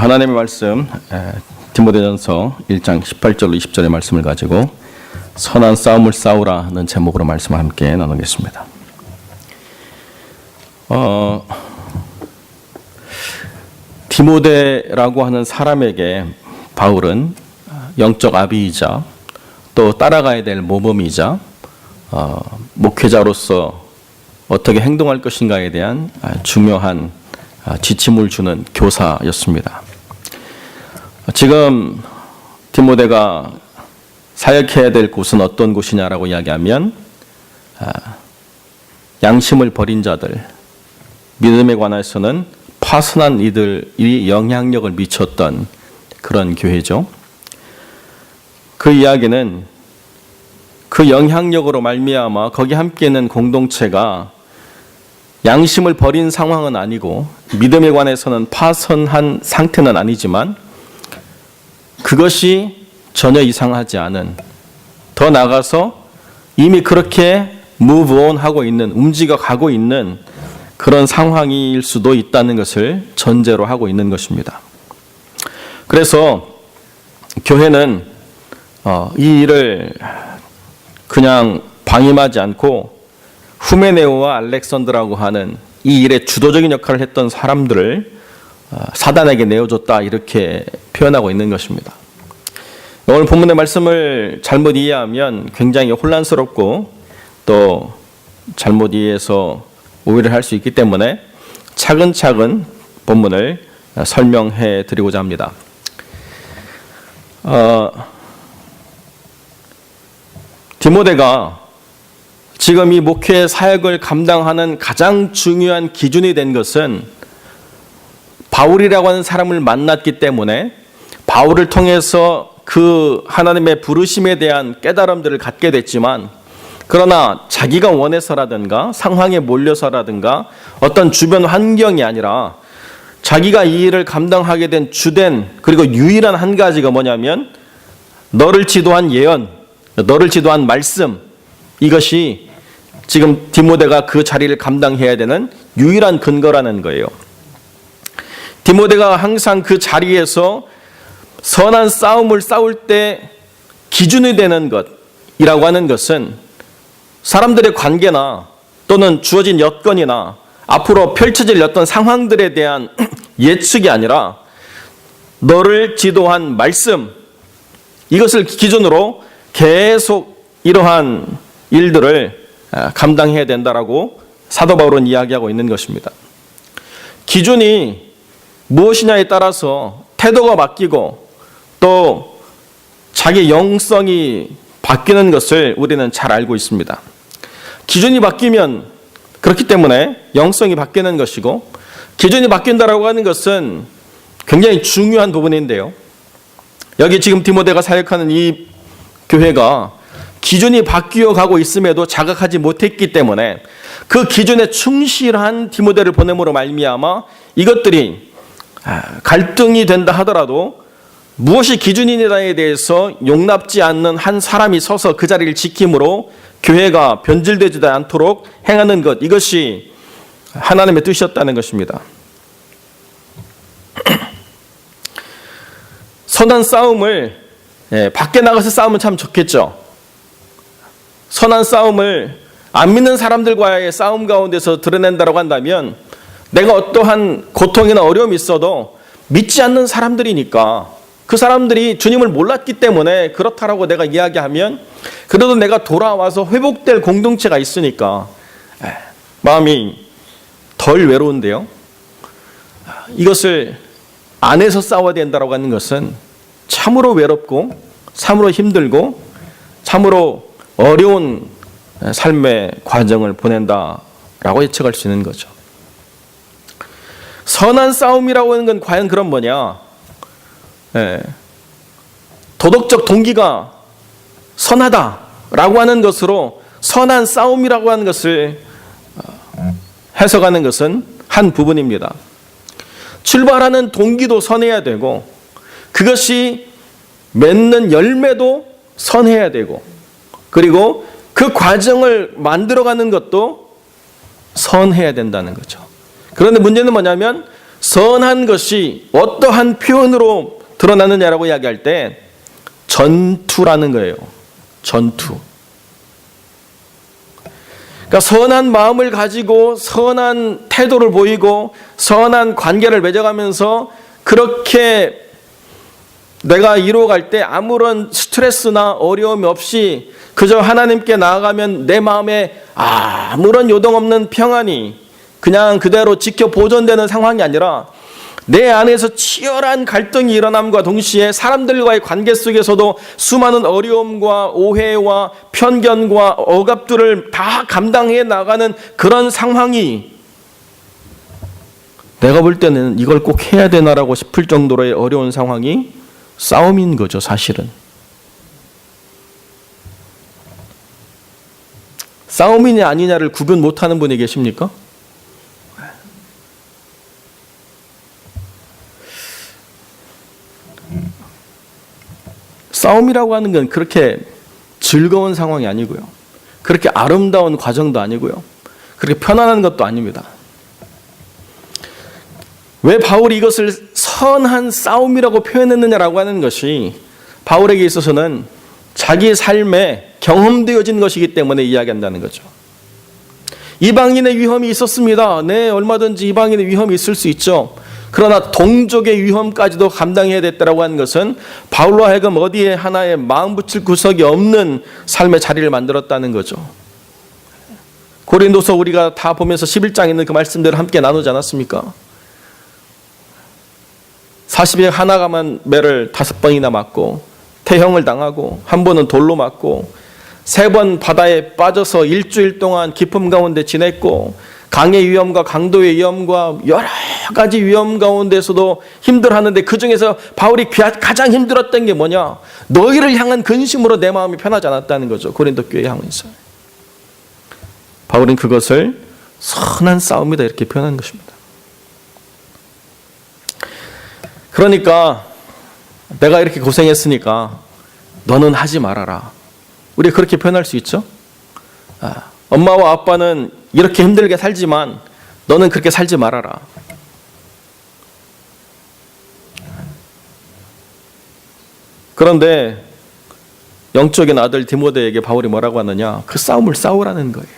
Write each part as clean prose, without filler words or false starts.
하나님의 말씀 디모데전서 1장 18절로 20절의 말씀을 가지고 선한 싸움을 싸우라는 제목으로 말씀을 함께 나누겠습니다. 디모데라고 하는 사람에게 바울은 영적 아비이자 또 따라가야 될 모범이자 목회자로서 어떻게 행동할 것인가에 대한 중요한 지침을 주는 교사였습니다. 지금 디모데가 사역해야 될 곳은 어떤 곳이냐라고 이야기하면 양심을 버린 자들, 믿음에 관해서는 파선한 이들이 영향력을 미쳤던 그런 교회죠. 그 이야기는 그 영향력으로 말미암아 거기 함께 있는 공동체가 양심을 버린 상황은 아니고 믿음에 관해서는 파선한 상태는 아니지만 그것이 전혀 이상하지 않은, 더 나아가서 이미 그렇게 move on 하고 있는, 움직여 가고 있는 그런 상황일 수도 있다는 것을 전제로 하고 있는 것입니다. 그래서 교회는 이 일을 그냥 방임하지 않고 후메네오와 알렉산더라고 하는 이 일의 주도적인 역할을 했던 사람들을 사단에게 내어줬다, 이렇게 표현하고 있는 것입니다. 오늘 본문의 말씀을 잘못 이해하면 굉장히 혼란스럽고 또 잘못 이해해서 오해를 할 수 있기 때문에 차근차근 본문을 설명해 드리고자 합니다. 디모데가 지금 이 목회 사역을 감당하는 가장 중요한 기준이 된 것은 바울이라고 하는 사람을 만났기 때문에 바울을 통해서 그 하나님의 부르심에 대한 깨달음들을 갖게 됐지만, 그러나 자기가 원해서라든가 상황에 몰려서라든가 어떤 주변 환경이 아니라 자기가 이 일을 감당하게 된 주된 그리고 유일한 한 가지가 뭐냐면 너를 지도한 예언, 너를 지도한 말씀, 이것이 지금 디모데가 그 자리를 감당해야 되는 유일한 근거라는 거예요. 디모데가 항상 그 자리에서 선한 싸움을 싸울 때 기준이 되는 것이라고 하는 것은 사람들의 관계나 또는 주어진 여건이나 앞으로 펼쳐질 어떤 상황들에 대한 예측이 아니라 너를 지도한 말씀, 이것을 기준으로 계속 이러한 일들을 감당해야 된다라고 사도 바울은 이야기하고 있는 것입니다. 기준이 무엇이냐에 따라서 태도가 바뀌고 또 자기 영성이 바뀌는 것을 우리는 잘 알고 있습니다. 기준이 바뀌면 그렇기 때문에 영성이 바뀌는 것이고, 기준이 바뀐다라고 하는 것은 굉장히 중요한 부분인데요. 여기 지금 디모데가 사역하는 이 교회가 기준이 바뀌어 가고 있음에도 자각하지 못했기 때문에 그 기준에 충실한 디모데를 보냄으로 말미암아 이것들이 갈등이 된다 하더라도 무엇이 기준이냐에 대해서 용납지 않는 한 사람이 서서 그 자리를 지킴으로 교회가 변질되지 않도록 행하는 것, 이것이 하나님의 뜻이었다는 것입니다. 선한 싸움을 밖에 나가서 싸우면 참 좋겠죠. 선한 싸움을 안 믿는 사람들과의 싸움 가운데서 드러낸다고 한다면 내가 어떠한 고통이나 어려움이 있어도 믿지 않는 사람들이니까, 그 사람들이 주님을 몰랐기 때문에 그렇다라고 내가 이야기하면 그래도 내가 돌아와서 회복될 공동체가 있으니까 마음이 덜 외로운데요. 이것을 안에서 싸워야 된다고 하는 것은 참으로 외롭고 참으로 힘들고 참으로 어려운 삶의 과정을 보낸다라고 예측할 수 있는 거죠. 선한 싸움이라고 하는 건 과연 그럼 뭐냐? 도덕적 동기가 선하다라고 하는 것으로 선한 싸움이라고 하는 것을 해석하는 것은 한 부분입니다. 출발하는 동기도 선해야 되고 그것이 맺는 열매도 선해야 되고 그리고 그 과정을 만들어가는 것도 선해야 된다는 거죠. 그런데 문제는 뭐냐면 선한 것이 어떠한 표현으로 드러나느냐라고 이야기할 때 전투라는 거예요. 전투. 그러니까 선한 마음을 가지고 선한 태도를 보이고 선한 관계를 맺어가면서 그렇게 내가 이루어갈 때 아무런 스트레스나 어려움이 없이 그저 하나님께 나아가면 내 마음에 아무런 요동 없는 평안이 그냥 그대로 지켜 보존되는 상황이 아니라 내 안에서 치열한 갈등이 일어남과 동시에 사람들과의 관계 속에서도 수많은 어려움과 오해와 편견과 억압들을 다 감당해 나가는 그런 상황이 내가 볼 때는 이걸 꼭 해야 되나라고 싶을 정도로의 어려운 상황이 싸움인 거죠, 사실은. 싸움이냐 아니냐를 구분 못하는 분이 계십니까? 싸움이라고 하는 건 그렇게 즐거운 상황이 아니고요. 그렇게 아름다운 과정도 아니고요. 그렇게 편안한 것도 아닙니다. 왜 바울이 이것을 선한 싸움이라고 표현했느냐라고 하는 것이 바울에게 있어서는 자기 삶에 경험되어진 것이기 때문에 이야기한다는 거죠. 이방인의 위험이 있었습니다. 네, 얼마든지 이방인의 위험이 있을 수 있죠. 그러나 동족의 위험까지도 감당해야 됐다라고 하는 것은 바울로 하여금 어디에 하나의 마음 붙일 구석이 없는 삶의 자리를 만들었다는 거죠. 고린도서 우리가 다 보면서 11장에 있는 그 말씀들을 함께 나누지 않았습니까? 40일 하나가만 매를 5번이나 맞고 태형을 당하고 한 번은 돌로 맞고 3번 바다에 빠져서 일주일 동안 깊음 가운데 지냈고 강의 위험과 강도의 위험과 여러 가지 위험 가운데서도 힘들어하는데 그 중에서 바울이 가장 힘들었던 게 뭐냐? 너희를 향한 근심으로 내 마음이 편하지 않았다는 거죠. 고린도 교회에 향해서. 바울은 그것을 선한 싸움이다 이렇게 표현한 것입니다. 그러니까 내가 이렇게 고생했으니까 너는 하지 말아라. 우리가 그렇게 표현할 수 있죠? 엄마와 아빠는 이렇게 힘들게 살지만 너는 그렇게 살지 말아라. 그런데 영적인 아들 디모데에게 바울이 뭐라고 하느냐? 그 싸움을 싸우라는 거예요.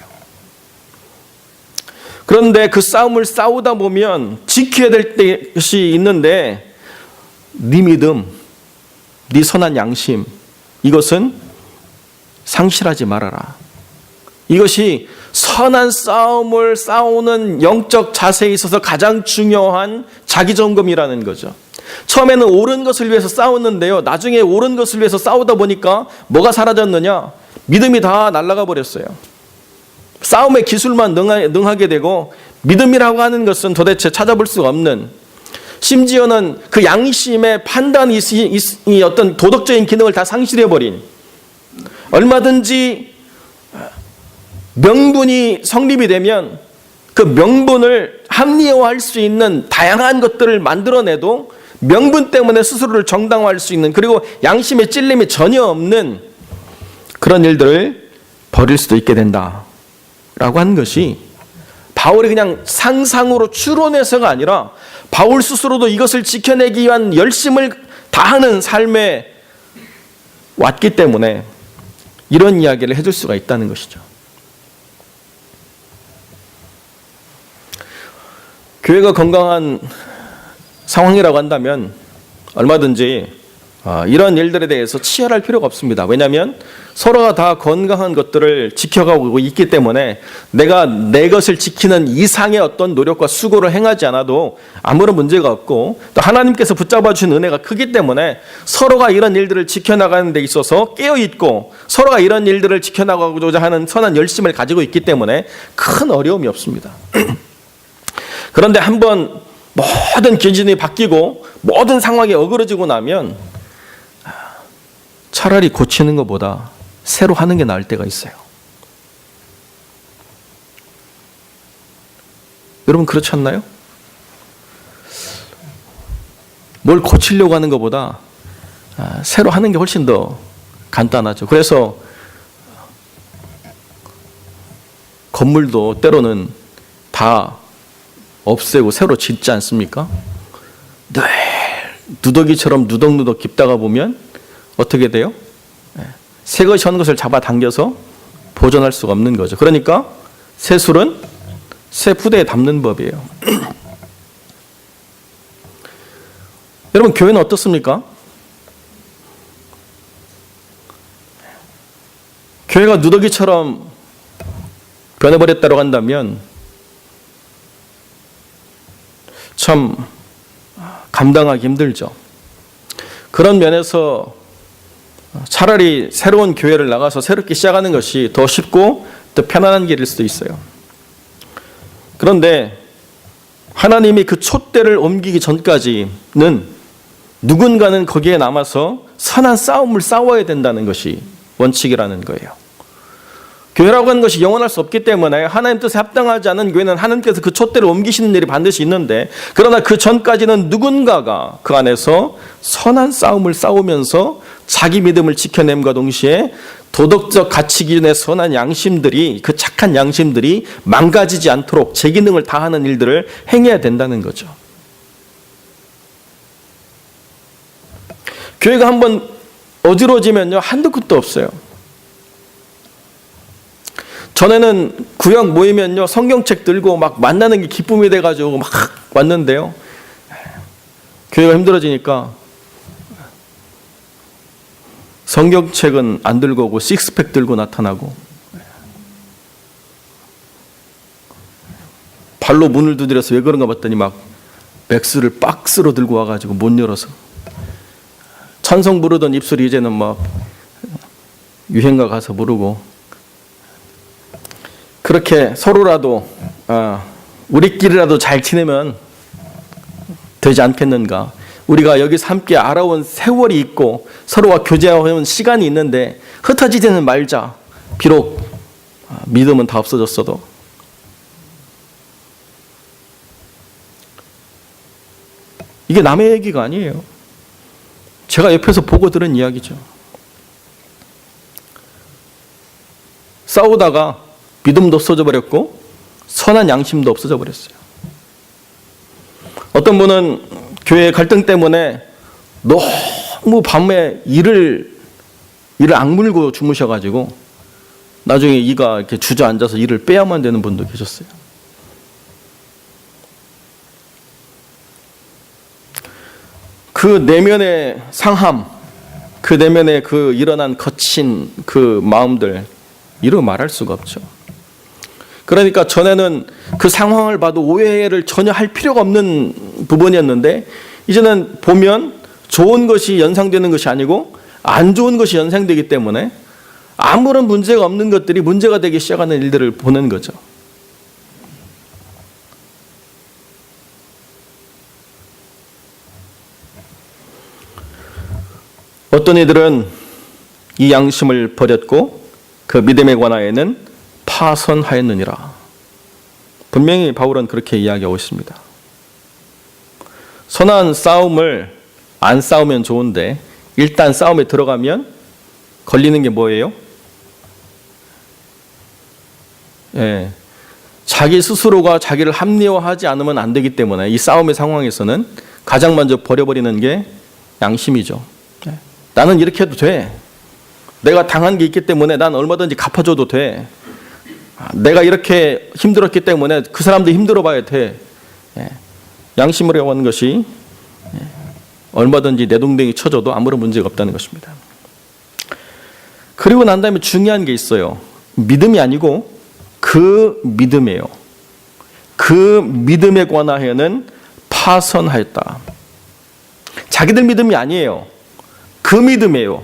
그런데 그 싸움을 싸우다 보면 지켜야 될 것이 있는데 네 믿음, 네 선한 양심 이것은 상실하지 말아라. 이것이 선한 싸움을 싸우는 영적 자세에 있어서 가장 중요한 자기점검이라는 거죠. 처음에는 옳은 것을 위해서 싸웠는데요. 나중에 옳은 것을 위해서 싸우다 보니까 뭐가 사라졌느냐? 믿음이 다 날아가 버렸어요. 싸움의 기술만 능하게 되고 믿음이라고 하는 것은 도대체 찾아볼 수가 없는, 심지어는 그 양심의 판단이 이 어떤 도덕적인 기능을 다 상실해버린, 얼마든지 명분이 성립이 되면 그 명분을 합리화할 수 있는 다양한 것들을 만들어내도 명분 때문에 스스로를 정당화할 수 있는, 그리고 양심의 찔림이 전혀 없는 그런 일들을 벌일 수도 있게 된다라고 하는 것이 바울이 그냥 상상으로 추론해서가 아니라 바울 스스로도 이것을 지켜내기 위한 열심을 다하는 삶에 왔기 때문에 이런 이야기를 해줄 수가 있다는 것이죠. 교회가 건강한 상황이라고 한다면 얼마든지 이런 일들에 대해서 치열할 필요가 없습니다. 왜냐하면 서로가 다 건강한 것들을 지켜가고 있기 때문에 내가 내 것을 지키는 이상의 어떤 노력과 수고를 행하지 않아도 아무런 문제가 없고, 또 하나님께서 붙잡아 주신 은혜가 크기 때문에 서로가 이런 일들을 지켜나가는 데 있어서 깨어있고 서로가 이런 일들을 지켜나가고자 하는 선한 열심을 가지고 있기 때문에 큰 어려움이 없습니다. 그런데 한번 모든 기준이 바뀌고 모든 상황이 어그러지고 나면 차라리 고치는 것보다 새로 하는 게 나을 때가 있어요. 여러분 그렇지 않나요? 뭘 고치려고 하는 것보다 새로 하는 게 훨씬 더 간단하죠. 그래서 건물도 때로는 다 없애고 새로 짓지 않습니까? 늘 누더기처럼 누덕누덕 깊다가 보면 어떻게 돼요? 새 것이 한 것을 잡아당겨서 보존할 수가 없는 거죠. 그러니까 새 술은 새 부대에 담는 법이에요. 여러분, 교회는 어떻습니까? 교회가 누더기처럼 변해버렸다고 한다면 참 감당하기 힘들죠. 그런 면에서 차라리 새로운 교회를 나가서 새롭게 시작하는 것이 더 쉽고 더 편안한 길일 수도 있어요. 그런데 하나님이 그 촛대를 옮기기 전까지는 누군가는 거기에 남아서 선한 싸움을 싸워야 된다는 것이 원칙이라는 거예요. 교회라고 하는 것이 영원할 수 없기 때문에 하나님 뜻에 합당하지 않은 교회는 하나님께서 그 촛대를 옮기시는 일이 반드시 있는데, 그러나 그 전까지는 누군가가 그 안에서 선한 싸움을 싸우면서 자기 믿음을 지켜냄과 동시에 도덕적 가치 기준의 선한 양심들이, 그 착한 양심들이 망가지지 않도록 제 기능을 다하는 일들을 행해야 된다는 거죠. 교회가 한번 어지러지면요, 한두 끝도 없어요. 전에는 구역 모이면요, 성경책 들고 막 만나는 게 기쁨이 돼가지고 막 왔는데요, 교회가 힘들어지니까 성경책은 안 들고 오고 식스팩 들고 나타나고, 발로 문을 두드려서 왜 그런가 봤더니 막 맥스를 박스로 들고 와가지고 못 열어서 찬송 부르던 입술이 이제는 막 유행가 가서 부르고, 그렇게 서로라도 우리끼리라도 잘 지내면 되지 않겠는가. 우리가 여기서 함께 알아온 세월이 있고 서로와 교제해온 시간이 있는데 흩어지지는 말자. 비록 믿음은 다 없어졌어도. 이게 남의 얘기가 아니에요. 제가 옆에서 보고 들은 이야기죠. 싸우다가 믿음도 없어져 버렸고 선한 양심도 없어져 버렸어요. 어떤 분은 교회 갈등 때문에 너무 밤에 이를 악물고 주무셔가지고 나중에 이가 이렇게 주저앉아서 이를 빼야만 되는 분도 계셨어요. 그 내면의 상함, 그 내면의 그 일어난 거친 그 마음들, 이루 말할 수가 없죠. 그러니까 전에는 그 상황을 봐도 오해를 전혀 할 필요가 없는 부분이었는데, 이제는 보면 좋은 것이 연상되는 것이 아니고 안 좋은 것이 연상되기 때문에 아무런 문제가 없는 것들이 문제가 되기 시작하는 일들을 보는 거죠. 어떤 이들은 이 양심을 버렸고 그 믿음에 관하여는 파선하였느니라. 분명히 바울은 그렇게 이야기하고 있습니다. 선한 싸움을 안 싸우면 좋은데 일단 싸움에 들어가면 걸리는 게 뭐예요? 자기 스스로가 자기를 합리화하지 않으면 안 되기 때문에 이 싸움의 상황에서는 가장 먼저 버려버리는 게 양심이죠. 나는 이렇게 해도 돼. 내가 당한 게 있기 때문에 난 얼마든지 갚아줘도 돼. 내가 이렇게 힘들었기 때문에 그 사람도 힘들어 봐야 돼. 양심으로 하는 것이 얼마든지 내동댕이 쳐줘도 아무런 문제가 없다는 것입니다. 그리고 난 다음에 중요한 게 있어요. 믿음이 아니고 그 믿음이에요. 그 믿음에 관하여는 파선하였다. 자기들 믿음이 아니에요. 그 믿음이에요.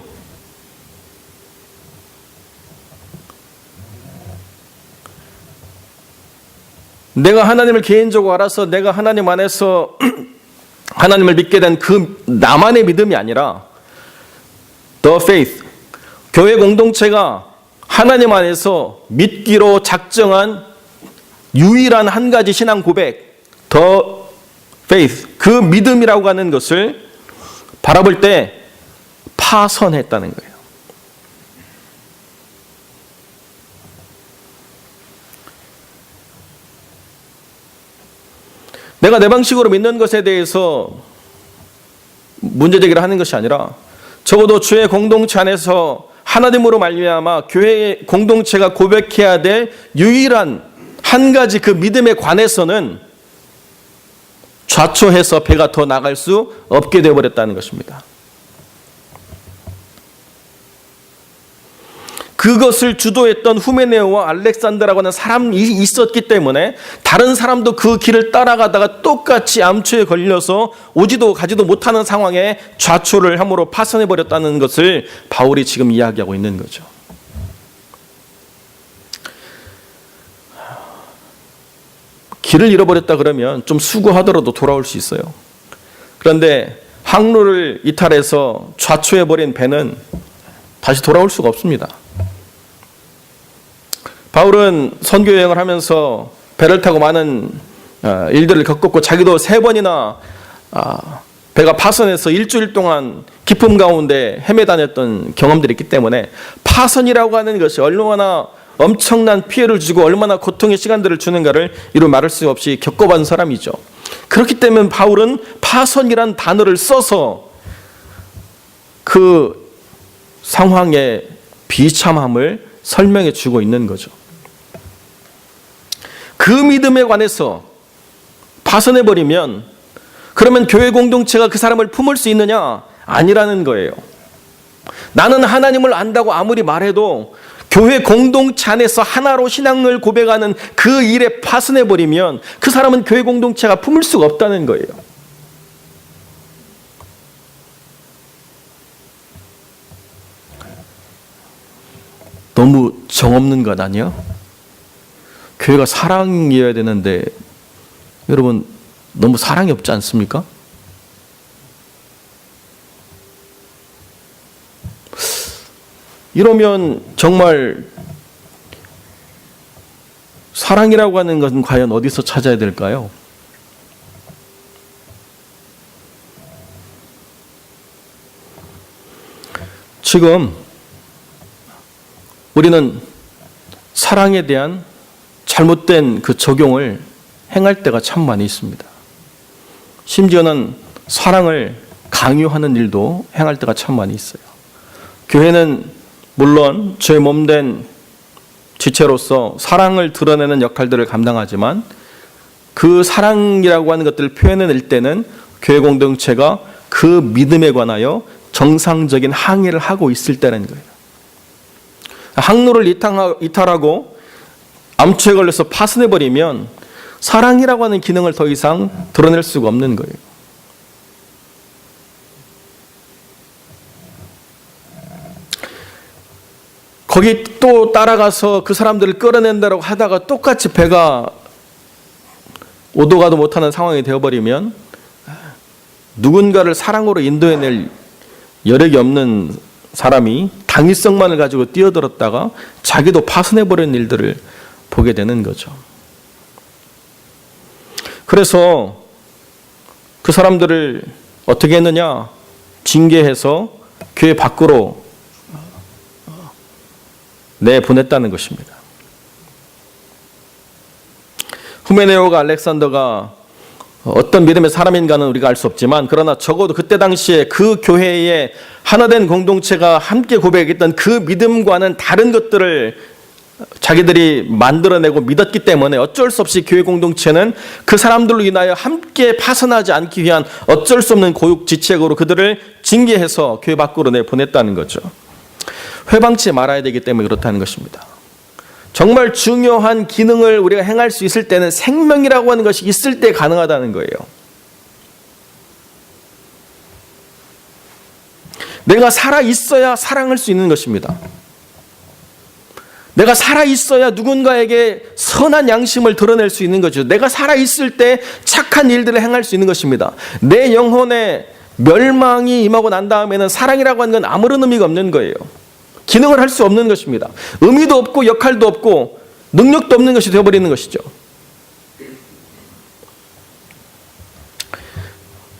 내가 하나님을 개인적으로 알아서 내가 하나님 안에서 하나님을 믿게 된 그 나만의 믿음이 아니라 the faith, 교회 공동체가 하나님 안에서 믿기로 작정한 유일한 한 가지 신앙 고백, the faith, 그 믿음이라고 하는 것을 바라볼 때 파선했다는 거예요. 내가 내 방식으로 믿는 것에 대해서 문제 제기를 하는 것이 아니라 적어도 주의 공동체 안에서 하나님으로 말미암아 교회의 공동체가 고백해야 될 유일한 한 가지 그 믿음에 관해서는 좌초해서 배가 더 나갈 수 없게 되어버렸다는 것입니다. 그것을 주도했던 후메네오와 알렉산더라고 하는 사람이 있었기 때문에 다른 사람도 그 길을 따라가다가 똑같이 암초에 걸려서 오지도 가지도 못하는 상황에 좌초를 함으로 파손해버렸다는 것을 바울이 지금 이야기하고 있는 거죠. 길을 잃어버렸다 그러면 좀 수고하더라도 돌아올 수 있어요. 그런데 항로를 이탈해서 좌초해버린 배는 다시 돌아올 수가 없습니다. 바울은 선교 여행을 하면서 배를 타고 많은 일들을 겪었고 자기도 3번이나 배가 파손해서 일주일 동안 깊음 가운데 헤매다녔던 경험들이 있기 때문에 파손이라고 하는 것이 얼마나 엄청난 피해를 주고 얼마나 고통의 시간들을 주는가를 이루 말할 수 없이 겪어본 사람이죠. 그렇기 때문에 바울은 파손이란 단어를 써서 그 상황의 비참함을 설명해 주고 있는 거죠. 그 믿음에 관해서 파손해버리면 그러면 교회 공동체가 그 사람을 품을 수 있느냐? 아니라는 거예요. 나는 하나님을 안다고 아무리 말해도 교회 공동체 안에서 하나로 신앙을 고백하는 그 일에 파손해버리면 그 사람은 교회 공동체가 품을 수가 없다는 거예요. 너무 정없는 것 아니야? 교회가 사랑이어야 되는데 여러분 너무 사랑이 없지 않습니까? 이러면 정말 사랑이라고 하는 것은 과연 어디서 찾아야 될까요? 지금 우리는 사랑에 대한 잘못된 그 적용을 행할 때가 참 많이 있습니다. 심지어는 사랑을 강요하는 일도 행할 때가 참 많이 있어요. 교회는 물론 죄 몸된 지체로서 사랑을 드러내는 역할들을 감당하지만 그 사랑이라고 하는 것들을 표현해낼 때는 교회 공동체가 그 믿음에 관하여 정상적인 항의를 하고 있을 때라는 거예요. 항로를 이탈하고 암초에 걸려서 파손해버리면 사랑이라고 하는 기능을 더 이상 드러낼 수가 없는 거예요. 거기 또 따라가서 그 사람들을 끌어낸다고 하다가 똑같이 배가 오도 가도 못하는 상황이 되어버리면 누군가를 사랑으로 인도해낼 여력이 없는 사람이 당위성만을 가지고 뛰어들었다가 자기도 파손해버린 일들을 보게 되는 거죠. 그래서 그 사람들을 어떻게 했느냐? 징계해서 교회 밖으로 내보냈다는 것입니다. 후메네오가 알렉산더가 어떤 믿음의 사람인가는 우리가 알 수 없지만 그러나 적어도 그때 당시에 그 교회의 하나된 공동체가 함께 고백했던 그 믿음과는 다른 것들을 자기들이 만들어내고 믿었기 때문에 어쩔 수 없이 교회 공동체는 그 사람들로 인하여 함께 파손하지 않기 위한 어쩔 수 없는 고육지책으로 그들을 징계해서 교회 밖으로 내보냈다는 거죠. 회방치 말아야 되기 때문에 그렇다는 것입니다. 정말 중요한 기능을 우리가 행할 수 있을 때는 생명이라고 하는 것이 있을 때 가능하다는 거예요. 내가 살아있어야 사랑할 수 있는 것입니다. 내가 살아있어야 누군가에게 선한 양심을 드러낼 수 있는 거죠. 내가 살아있을 때 착한 일들을 행할 수 있는 것입니다. 내 영혼에 멸망이 임하고 난 다음에는 사랑이라고 하는 건 아무런 의미가 없는 거예요. 기능을 할 수 없는 것입니다. 의미도 없고 역할도 없고 능력도 없는 것이 되어버리는 것이죠.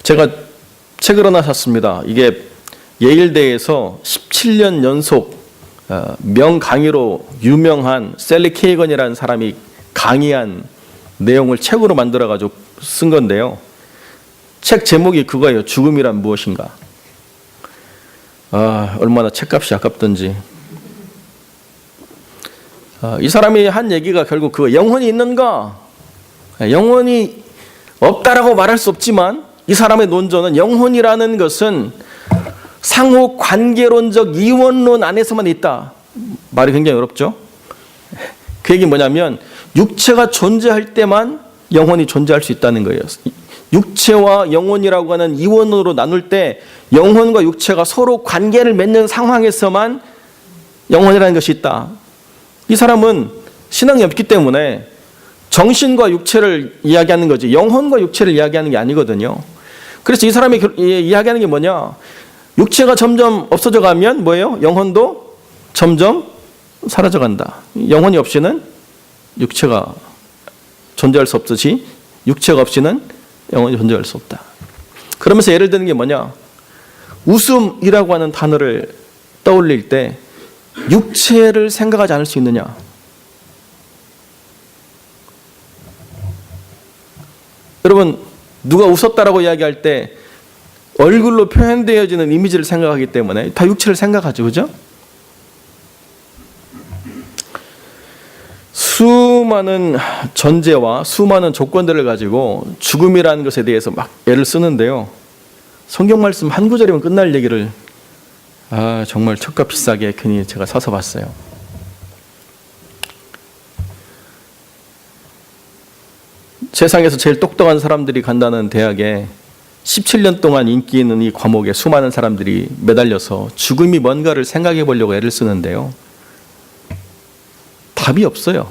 제가 책을 하나 샀습니다. 이게 예일대에서 17년 연속 명강의로 유명한 셀리 케이건이라는 사람이 강의한 내용을 책으로 만들어가지고 쓴 건데요. 책 제목이 그거예요. 죽음이란 무엇인가. 얼마나 책값이 아깝던지. 이 사람이 한 얘기가 결국 그 영혼이 있는가? 영혼이 없다라고 말할 수 없지만 이 사람의 논조는 영혼이라는 것은 상호 관계론적 이원론 안에서만 있다. 말이 굉장히 어렵죠? 그 얘기는 뭐냐면 육체가 존재할 때만 영혼이 존재할 수 있다는 거예요. 육체와 영혼이라고 하는 이원으로 나눌 때 영혼과 육체가 서로 관계를 맺는 상황에서만 영혼이라는 것이 있다. 이 사람은 신앙이 없기 때문에 정신과 육체를 이야기하는 거지 영혼과 육체를 이야기하는 게 아니거든요. 그래서 이 사람이 이야기하는 게 뭐냐? 육체가 점점 없어져 가면 뭐예요? 영혼도 점점 사라져 간다. 영혼이 없이는 육체가 존재할 수 없듯이 육체가 없이는 영혼이 존재할 수 없다. 그러면서 예를 드는 게 뭐냐? 웃음이라고 하는 단어를 떠올릴 때 육체를 생각하지 않을 수 있느냐? 여러분, 누가 웃었다라고 이야기할 때 얼굴로 표현되어지는 이미지를 생각하기 때문에 다 육체를 생각하죠. 그죠? 수많은 전제와 수많은 조건들을 가지고 죽음이라는 것에 대해서 막 애를 쓰는데요. 성경 말씀 한 구절이면 끝날 얘기를 정말 척값 비싸게 괜히 제가 사서 봤어요. 세상에서 제일 똑똑한 사람들이 간다는 대학에 17년 동안 인기 있는 이 과목에 수많은 사람들이 매달려서 죽음이 뭔가를 생각해 보려고 애를 쓰는데요. 답이 없어요.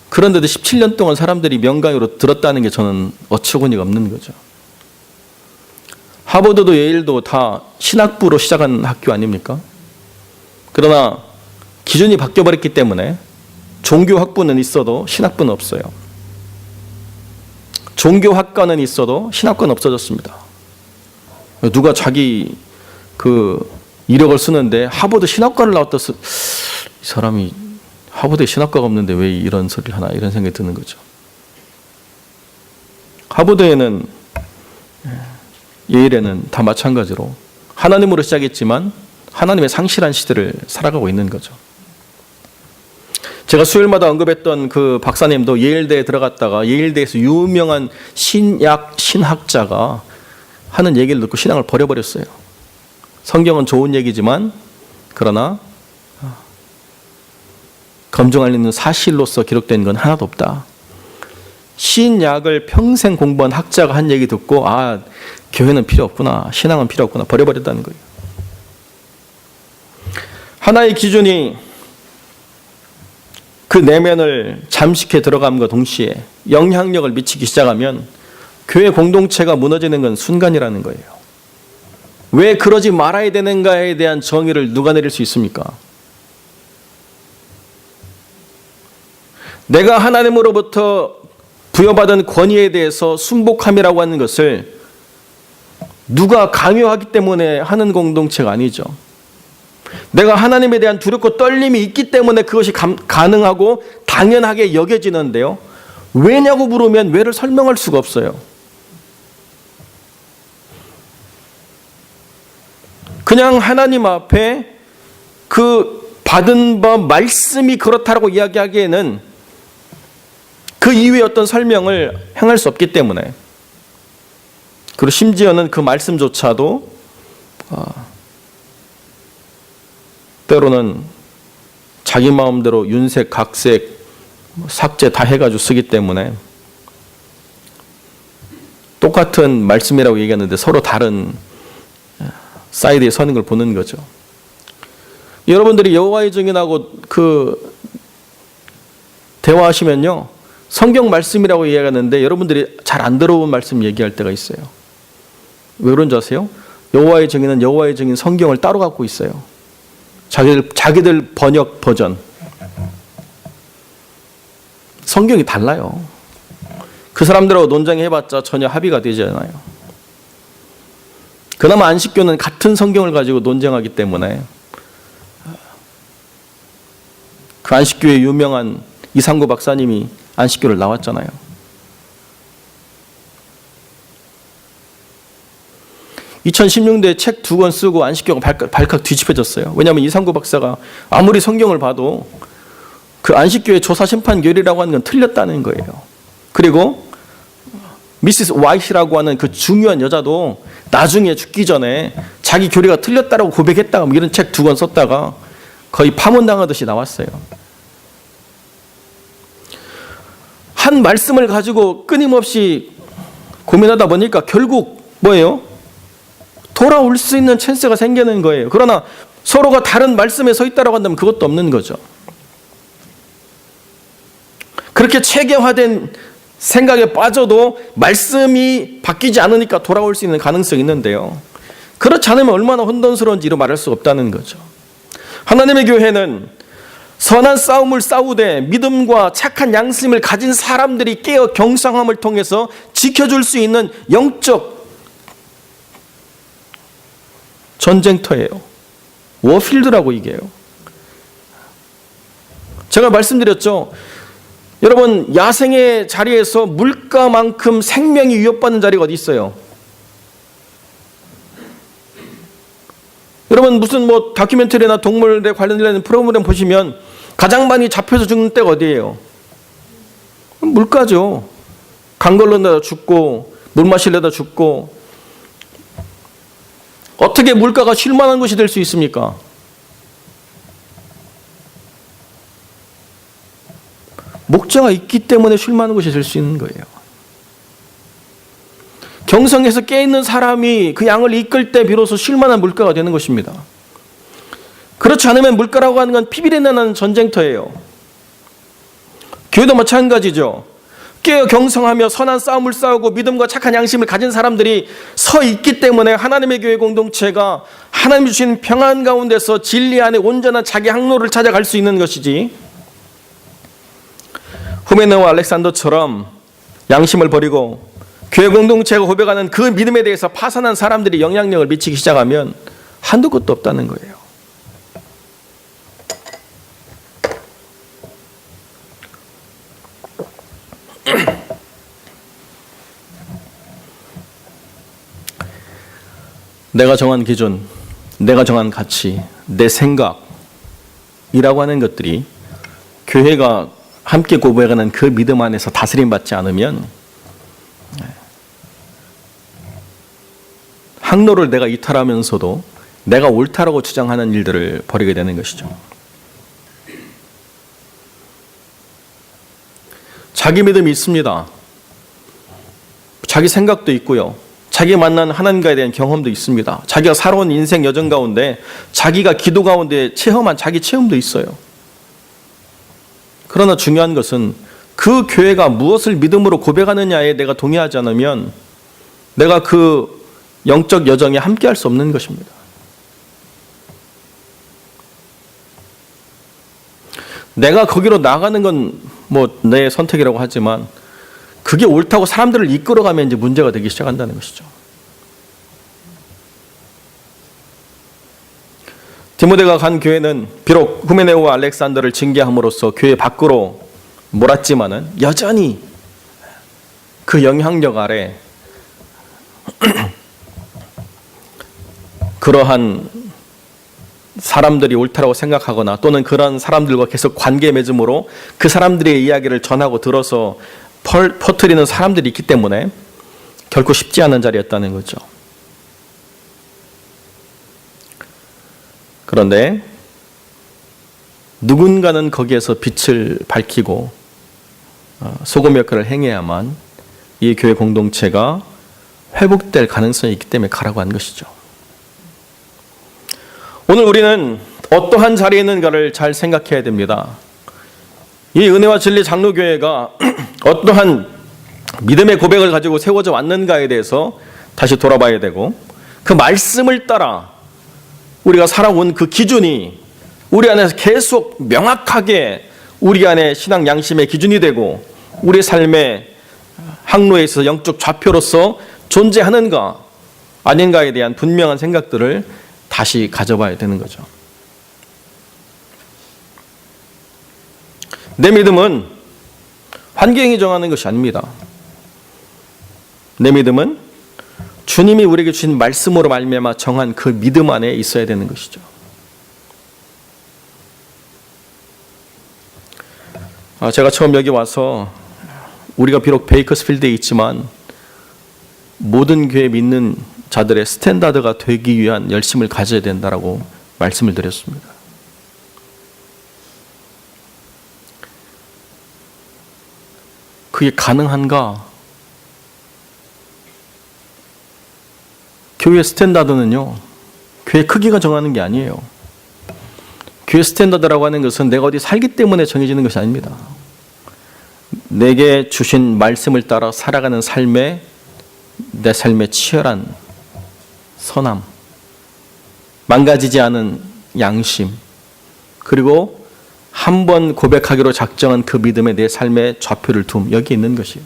그런데도 17년 동안 사람들이 명강의로 들었다는 게 저는 어처구니가 없는 거죠. 하버드도 예일도 다 신학부로 시작한 학교 아닙니까? 그러나 기준이 바뀌어버렸기 때문에 종교학부는 있어도 신학부는 없어요. 종교학과는 있어도 신학과는 없어졌습니다. 누가 자기 이력을 쓰는데 하버드 신학과를 나왔다 이 사람이 하버드에 신학과가 없는데 왜 이런 소리를 하나 이런 생각이 드는 거죠. 하버드에는 예일에는 다 마찬가지로 하나님으로 시작했지만 하나님의 상실한 시대를 살아가고 있는 거죠. 제가 수요일마다 언급했던 그 박사님도 예일대에 들어갔다가 예일대에서 유명한 신학자가 하는 얘기를 듣고 신앙을 버려버렸어요. 성경은 좋은 얘기지만 그러나 검증할 있는 사실로서 기록된 건 하나도 없다. 신약을 평생 공부한 학자가 한 얘기 듣고 교회는 필요 없구나, 신앙은 필요 없구나 버려버렸다는 거예요. 하나의 기준이 그 내면을 잠식해 들어감과 동시에 영향력을 미치기 시작하면 교회 공동체가 무너지는 건 순간이라는 거예요. 왜 그러지 말아야 되는가에 대한 정의를 누가 내릴 수 있습니까? 내가 하나님으로부터 부여받은 권위에 대해서 순복함이라고 하는 것을 누가 강요하기 때문에 하는 공동체가 아니죠. 내가 하나님에 대한 두렵고 떨림이 있기 때문에 그것이 가능하고 당연하게 여겨지는데요. 왜냐고 물으면 왜를 설명할 수가 없어요. 그냥 하나님 앞에 그 받은 바 말씀이 그렇다라고 이야기하기에는 그 이후에 어떤 설명을 행할 수 없기 때문에, 그리고 심지어는 그 말씀조차도 때로는 자기 마음대로 윤색, 각색, 삭제 다 해가지고 쓰기 때문에 똑같은 말씀이라고 얘기하는데 서로 다른 사이드에 서는 걸 보는 거죠. 여러분들이 여호와의 증인하고 대화하시면요, 성경 말씀이라고 얘기하는데 여러분들이 잘 안 들어본 말씀 얘기할 때가 있어요. 왜 그런지 아세요? 여호와의 증인은 여호와의 증인 성경을 따로 갖고 있어요. 자기들 번역 버전. 성경이 달라요. 그 사람들하고 논쟁해봤자 전혀 합의가 되지 않아요. 그나마 안식교는 같은 성경을 가지고 논쟁하기 때문에 그 안식교의 유명한 이상구 박사님이 안식교를 나왔잖아요. 2016년도에 책 2권 쓰고 안식교가 발칵 뒤집혀졌어요. 왜냐하면 이상구 박사가 아무리 성경을 봐도 그 안식교의 조사심판교리라고 하는 건 틀렸다는 거예요. 그리고 미시스 와이트라고 하는 그 중요한 여자도 나중에 죽기 전에 자기 교리가 틀렸다라고 고백했다가 뭐 이런 책 2권 썼다가 거의 파문당하듯이 나왔어요. 한 말씀을 가지고 끊임없이 고민하다 보니까 결국 뭐예요? 돌아올 수 있는 찬스가 생기는 거예요. 그러나 서로가 다른 말씀에 서 있다라고 한다면 그것도 없는 거죠. 그렇게 체계화된 생각에 빠져도 말씀이 바뀌지 않으니까 돌아올 수 있는 가능성이 있는데요. 그렇지 않으면 얼마나 혼돈스러운지 이루 말할 수 없다는 거죠. 하나님의 교회는 선한 싸움을 싸우되 믿음과 착한 양심을 가진 사람들이 깨어 경성함을 통해서 지켜줄 수 있는 영적 전쟁터예요. 워필드라고 얘기해요. 제가 말씀드렸죠. 여러분, 야생의 자리에서 물가만큼 생명이 위협받는 자리가 어디 있어요? 여러분, 무슨 뭐 다큐멘터리나 동물에 관련된 프로그램 보시면 가장 많이 잡혀서 죽는 때가 어디예요? 물가죠. 강 걸러내다 죽고 물 마시려다 죽고. 어떻게 물가가 쉴만한 곳이 될 수 있습니까? 목자가 있기 때문에 쉴만한 곳이 될 수 있는 거예요. 경성에서 깨있는 사람이 그 양을 이끌 때 비로소 쉴만한 물가가 되는 것입니다. 그렇지 않으면 물가라고 하는 건 피비린내 나는 전쟁터예요. 교회도 마찬가지죠. 깨어 경성하며 선한 싸움을 싸우고 믿음과 착한 양심을 가진 사람들이 서 있기 때문에 하나님의 교회 공동체가 하나님 주신 평안 가운데서 진리 안에 온전한 자기 항로를 찾아갈 수 있는 것이지, 후메네와 알렉산더처럼 양심을 버리고 교회 공동체가 고백하는 그 믿음에 대해서 파산한 사람들이 영향력을 미치기 시작하면 한도 끝도 없다는 거예요. 내가 정한 기준, 내가 정한 가치, 내 생각이라고 하는 것들이 교회가 함께 고백하는 그 믿음 안에서 다스림받지 않으면 항로를 내가 이탈하면서도 내가 옳다라고 주장하는 일들을 벌이게 되는 것이죠. 자기 믿음이 있습니다. 자기 생각도 있고요. 자기 만난 하나님과에 대한 경험도 있습니다. 자기가 살아온 인생 여정 가운데 자기가 기도 가운데 체험한 자기 체험도 있어요. 그러나 중요한 것은 그 교회가 무엇을 믿음으로 고백하느냐에 내가 동의하지 않으면 내가 그 영적 여정에 함께할 수 없는 것입니다. 내가 거기로 나가는 건 뭐 내 선택이라고 하지만 그게 옳다고 사람들을 이끌어가면 이제 문제가 되기 시작한다는 것이죠. 디모데가 간 교회는 비록 후메네오와 알렉산더를 징계함으로써 교회 밖으로 몰았지만은 여전히 그 영향력 아래 그러한 사람들이 옳다라고 생각하거나 또는 그런 사람들과 계속 관계 맺음으로 그 사람들의 이야기를 전하고 들어서 퍼뜨리는 사람들이 있기 때문에 결코 쉽지 않은 자리였다는 거죠. 그런데 누군가는 거기에서 빛을 밝히고 소금 역할을 행해야만 이 교회 공동체가 회복될 가능성이 있기 때문에 가라고 한 것이죠. 오늘 우리는 어떠한 자리에 있는가를 잘 생각해야 됩니다. 이 은혜와 진리 장로교회가 어떠한 믿음의 고백을 가지고 세워져 왔는가에 대해서 다시 돌아봐야 되고, 그 말씀을 따라 우리가 살아온 그 기준이 우리 안에서 계속 명확하게 우리 안에 신앙 양심의 기준이 되고 우리 삶의 항로에 있어서 영적 좌표로서 존재하는가 아닌가에 대한 분명한 생각들을 다시 가져봐야 되는 거죠. 내 믿음은 환경이 정하는 것이 아닙니다. 내 믿음은 주님이 우리에게 주신 말씀으로 말미암아 정한 그 믿음 안에 있어야 되는 것이죠. 제가 처음 여기 와서 우리가 비록 베이커스필드에 있지만 모든 교회 믿는 자들의 스탠다드가 되기 위한 열심을 가져야 된다라고 말씀을 드렸습니다. 그게 가능한가? 교회 스탠다드는요, 교회 크기가 정하는 게 아니에요. 교회 스탠다드라고 하는 것은 내가 어디 살기 때문에 정해지는 것이 아닙니다. 내게 주신 말씀을 따라 살아가는 삶에 내 삶의 치열한 선함, 망가지지 않은 양심, 그리고 한 번 고백하기로 작정한 그 믿음에 내 삶의 좌표를 둠, 여기 있는 것이에요.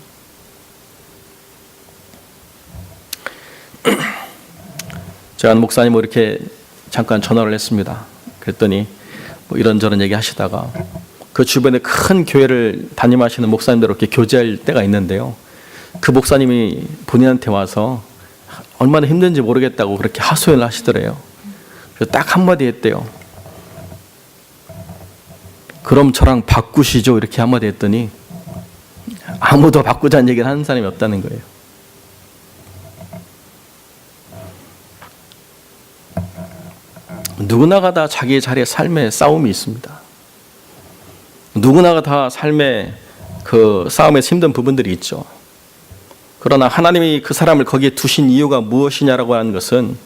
제가 목사님 이렇게 잠깐 전화를 했습니다. 그랬더니 뭐 이런저런 얘기 하시다가 그 주변에 큰 교회를 담임하시는 목사님들 이렇게 교제할 때가 있는데요. 그 목사님이 본인한테 와서 얼마나 힘든지 모르겠다고 그렇게 하소연을 하시더래요. 그래서 딱 한마디 했대요. 그럼 저랑 바꾸시죠. 이렇게 한마디 했더니 아무도 바꾸자는 얘기를 하는 사람이 없다는 거예요. 누구나가 다 자기의 자리에 삶의 싸움이 있습니다. 누구나가 다 삶의 그 싸움에서 힘든 부분들이 있죠. 그러나 하나님이 그 사람을 거기에 두신 이유가 무엇이냐라고 하는 것은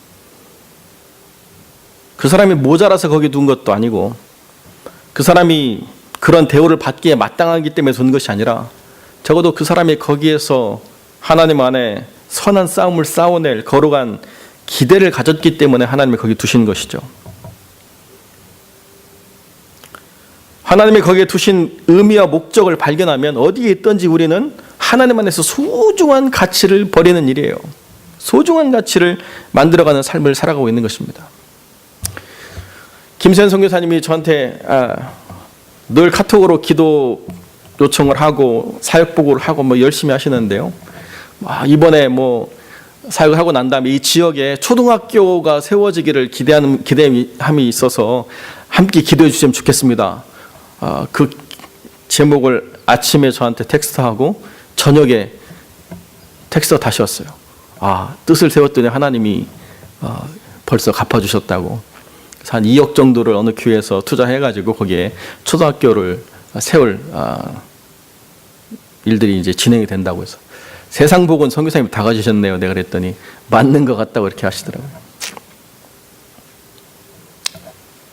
그 사람이 모자라서 거기에 둔 것도 아니고 그 사람이 그런 대우를 받기에 마땅하기 때문에 둔 것이 아니라 적어도 그 사람이 거기에서 하나님 안에 선한 싸움을 싸워낼 거룩한 기대를 가졌기 때문에 하나님이 거기 두신 것이죠. 하나님이 거기에 두신 의미와 목적을 발견하면 어디에 있든지 우리는 하나님 안에서 소중한 가치를 버리는 일이에요. 소중한 가치를 만들어가는 삶을 살아가고 있는 것입니다. 김세현 선교사님이 저한테 늘 카톡으로 기도 요청을 하고 사역 보고를 하고 뭐 열심히 하시는데요. 이번에 뭐 사역을 하고 난 다음에 이 지역에 초등학교가 세워지기를 기대함이 있어서 함께 기도해 주시면 좋겠습니다. 그 제목을 아침에 저한테 텍스트하고 저녁에 텍스트가 다시 왔어요. 뜻을 세웠더니 하나님이 벌써 갚아주셨다고. 그래서 한 2억 정도를 어느 교회에서 투자해가지고 거기에 초등학교를 세울 일들이 이제 진행이 된다고 해서 세상 복은 선교사님이 다 가지셨네요. 내가 그랬더니 맞는 것 같다고 이렇게 하시더라고요.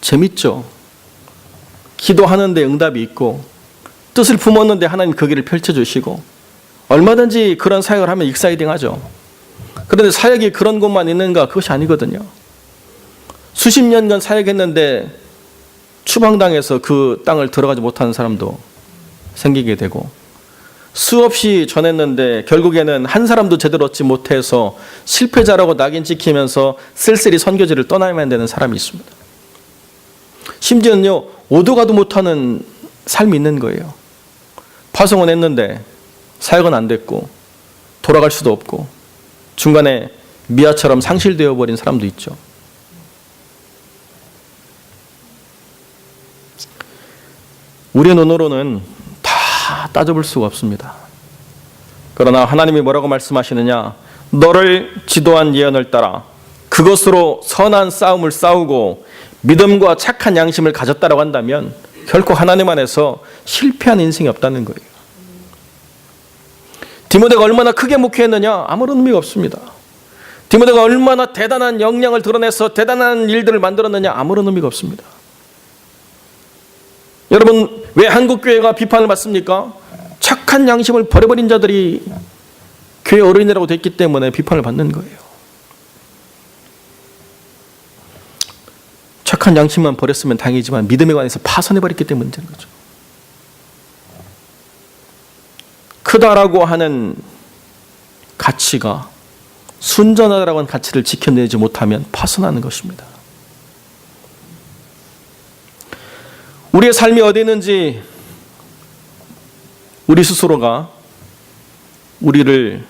재밌죠? 기도하는데 응답이 있고 뜻을 품었는데 하나님 그 길을 펼쳐주시고 얼마든지 그런 사역을 하면 익사이딩 하죠. 그런데 사역이 그런 곳만 있는가? 그것이 아니거든요. 수십 년간 사역했는데 추방당해서 그 땅을 들어가지 못하는 사람도 생기게 되고 수없이 전했는데 결국에는 한 사람도 제대로 얻지 못해서 실패자라고 낙인 찍히면서 쓸쓸히 선교지를 떠나야만 되는 사람이 있습니다. 심지어는요, 오도 가도 못하는 삶이 있는 거예요. 파송은 했는데 사역은 안 됐고 돌아갈 수도 없고 중간에 미아처럼 상실되어 버린 사람도 있죠. 우리의 눈으로는 다 따져볼 수가 없습니다. 그러나 하나님이 뭐라고 말씀하시느냐? 너를 지도한 예언을 따라 그것으로 선한 싸움을 싸우고 믿음과 착한 양심을 가졌다라고 한다면 결코 하나님 안에서 실패한 인생이 없다는 거예요. 디모데가 얼마나 크게 목회했느냐? 아무런 의미가 없습니다. 디모데가 얼마나 대단한 역량을 드러내서 대단한 일들을 만들었느냐? 아무런 의미가 없습니다. 여러분, 왜 한국교회가 비판을 받습니까? 착한 양심을 버려버린 자들이 교회 어른이라고 됐기 때문에 비판을 받는 거예요. 착한 양심만 버렸으면 다행이지만 믿음에 관해서 파손해버렸기 때문에 문제인 거죠. 크다라고 하는 가치가 순전하다라고 하는 가치를 지켜내지 못하면 파손하는 것입니다. 우리의 삶이 어디 있는지 우리 스스로가 우리를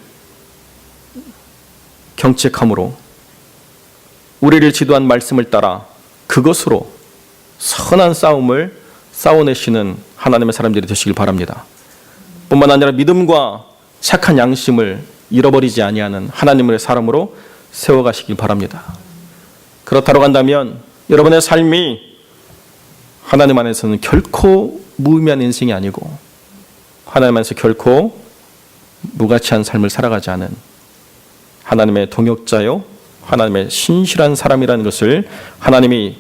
경책함으로 우리를 지도한 말씀을 따라 그것으로 선한 싸움을 싸워내시는 하나님의 사람들이 되시길 바랍니다. 뿐만 아니라 믿음과 착한 양심을 잃어버리지 아니하는 하나님의 사람으로 세워가시길 바랍니다. 그렇다고 한다면 여러분의 삶이 하나님 안에서는 결코 무의미한 인생이 아니고 하나님 안에서 결코 무가치한 삶을 살아가지 않은 하나님의 동역자요 하나님의 신실한 사람이라는 것을 하나님이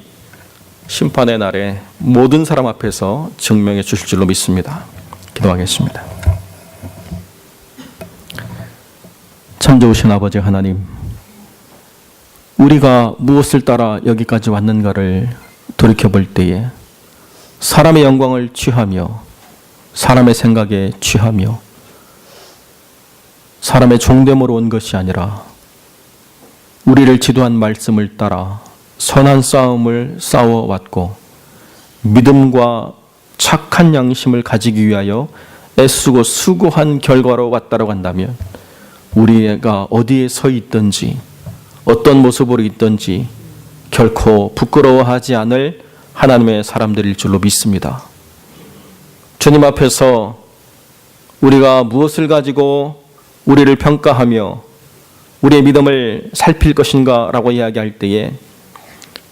심판의 날에 모든 사람 앞에서 증명해 주실 줄로 믿습니다. 기도하겠습니다. 참 좋으신 아버지 하나님, 우리가 무엇을 따라 여기까지 왔는가를 돌이켜볼 때에 사람의 영광을 취하며 사람의 생각에 취하며 사람의 종됨으로 온 것이 아니라 우리를 지도한 말씀을 따라 선한 싸움을 싸워왔고 믿음과 착한 양심을 가지기 위하여 애쓰고 수고한 결과로 왔다고 한다면 우리가 어디에 서 있든지 어떤 모습으로 있든지 결코 부끄러워하지 않을 하나님의 사람들일 줄로 믿습니다. 주님 앞에서 우리가 무엇을 가지고 우리를 평가하며 우리의 믿음을 살필 것인가 라고 이야기할 때에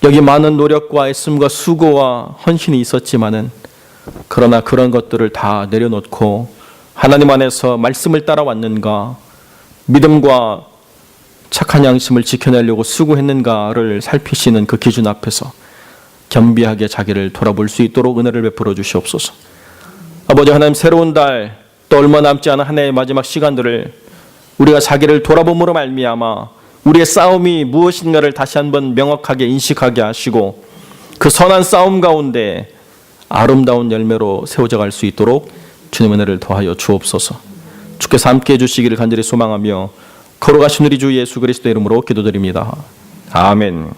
여기 많은 노력과 애씀과 수고와 헌신이 있었지만은 그러나 그런 것들을 다 내려놓고 하나님 안에서 말씀을 따라왔는가 믿음과 착한 양심을 지켜내려고 수고했는가를 살피시는 그 기준 앞에서 겸비하게 자기를 돌아볼 수 있도록 은혜를 베풀어 주시옵소서. 아버지 하나님, 새로운 달 또 얼마 남지 않은 한 해의 마지막 시간들을 우리가 자기를 돌아봄으로 말미암아 우리의 싸움이 무엇인가를 다시 한번 명확하게 인식하게 하시고 그 선한 싸움 가운데 아름다운 열매로 세워져 갈 수 있도록 주님 은혜를 더하여 주옵소서. 주께서 함께 해주시기를 간절히 소망하며 걸어가신 우리 주 예수 그리스도의 이름으로 기도드립니다. 아멘.